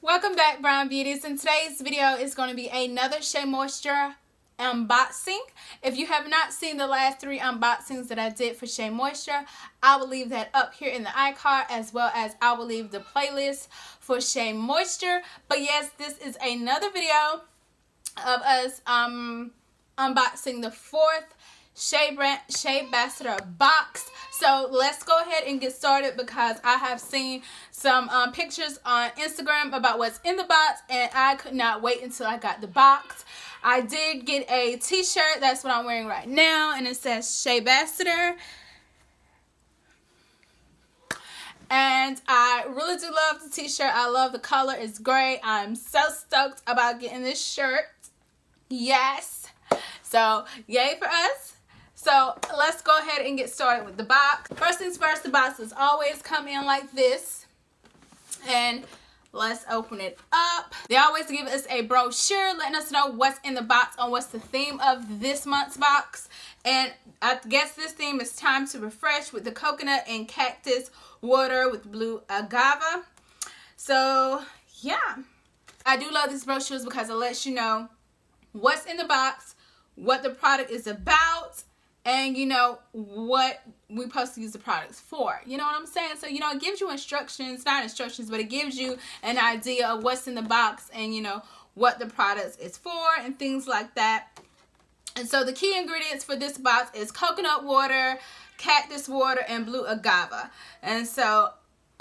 Welcome back, Brown Beauties, and today's video is going to be another Shea Moisture unboxing. If you have not seen the last 3 unboxings that I did for Shea Moisture, I will leave that up here in the iCard, as well as I will leave the playlist for Shea Moisture. But yes, this is another video of us unboxing the 4th sheabassador box. So let's go ahead and get started, because I have seen some pictures on Instagram about what's in the box, and I could not wait until I got the box. I did get a t-shirt. That's what I'm wearing right now, and it says sheabassador. And I really do love the t-shirt. I love the color. It's great. I'm so stoked about getting this shirt. Yes. So yay for us. So let's go ahead and get started with the box. First things first, the boxes always come in like this. And let's open it up. They always give us a brochure letting us know what's in the box and what's the theme of this month's box. And I guess this theme is time to refresh with the coconut and cactus water with blue agave. So yeah, I do love these brochures because it lets you know what's in the box, what the product is about, and you know what we're supposed to use the products for. You know what I'm saying? So, you know, it gives you instructions, not instructions, but it gives you an idea of what's in the box and, you know, what the product is for and things like that. And so the key ingredients for this box is coconut water, cactus water, and blue agave. And so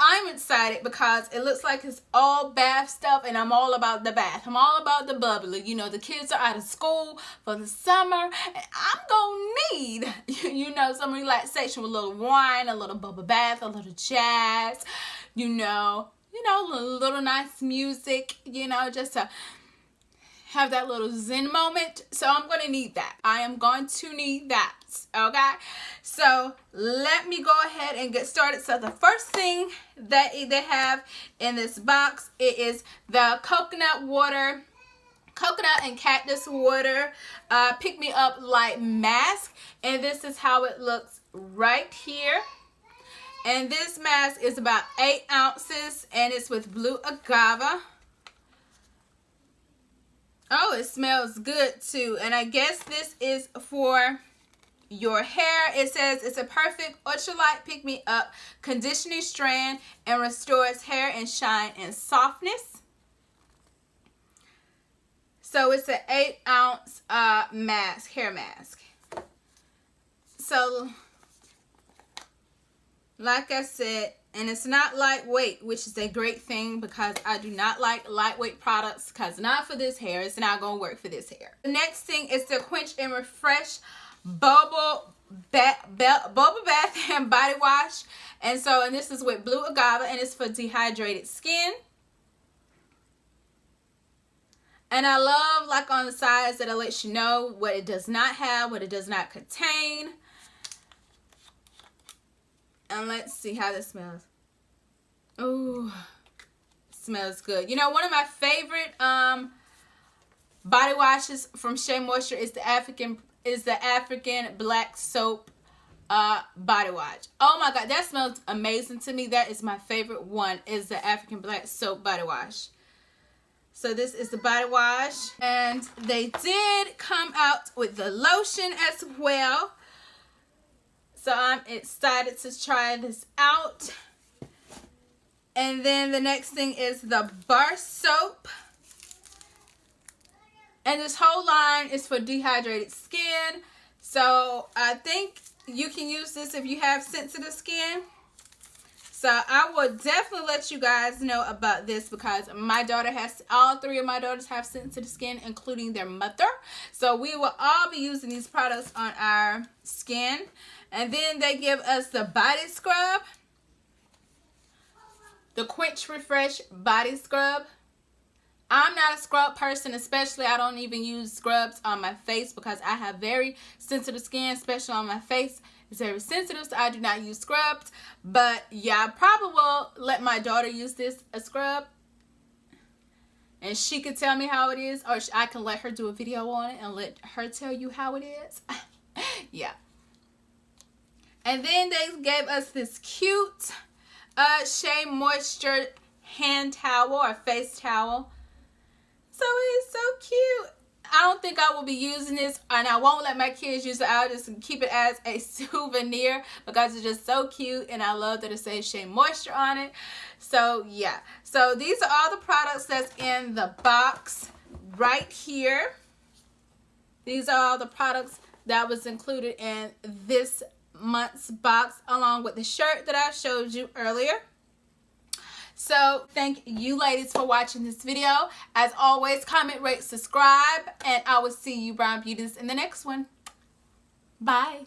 I'm excited because it looks like it's all bath stuff, and I'm all about the bath. I'm all about the bubbly. You know, the kids are out of school for the summer, and I'm gonna need, you know, some relaxation with a little wine, a little bubble bath, a little jazz, you know, a little nice music, you know, just to have that little zen moment. So I'm going to need that. I am going to need that. Okay. So let me go ahead and get started. So the first thing that they have in this box, it is the coconut water, coconut and cactus water pick me up light mask. And this is how it looks right here. And this mask is about 8 ounces, and it's with blue agave. Oh, it smells good too. And I guess this is for your hair. It says it's a perfect ultralight pick-me-up conditioning strand and restores hair and shine and softness. So it's an 8-ounce mask, hair mask. So like I said, and it's not lightweight, which is a great thing because I do not like lightweight products, because not for this hair. It's not going to work for this hair. The next thing is the Quench and Refresh Bubble Bath and Body Wash. And this is with blue agave, and it's for dehydrated skin. And I love, like, on the sides that it lets you know what it does not have, what it does not contain. And let's see how this smells. Oh, smells good. You know, one of my favorite body washes from Shea Moisture is the African black soap body wash. Oh my God, that smells amazing to me. That is my favorite one, is the African black soap body wash. So this is the body wash, and they did come out with the lotion as well. So I'm excited to try this out. And then the next thing is the bar soap. And this whole line is for dehydrated skin. So I think you can use this if you have sensitive skin. So I will definitely let you guys know about this, because my daughter has, all 3 of my daughters have sensitive skin, including their mother. So we will all be using these products on our skin. And then they give us the body scrub, the Quench Refresh body scrub. I'm not a scrub person, especially I don't even use scrubs on my face because I have very sensitive skin, especially on my face. It's very sensitive, so I do not use scrubs. But yeah, I probably will let my daughter use this a scrub, and she could tell me how it is, or I can let her do a video on it and let her tell you how it is. Yeah. And then they gave us this cute Shea Moisture hand towel or face towel. So it's so cute. I don't think I will be using this, and I won't let my kids use it. I'll just keep it as a souvenir because it's just so cute, and I love that it says Shea Moisture on it. So yeah, so these are all the products that's in the box right here. These are all the products that was included in this month's box, along with the shirt that I showed you earlier. So thank you ladies for watching this video. As always, comment, rate, subscribe, and I will see you brown beauties in the next one. Bye.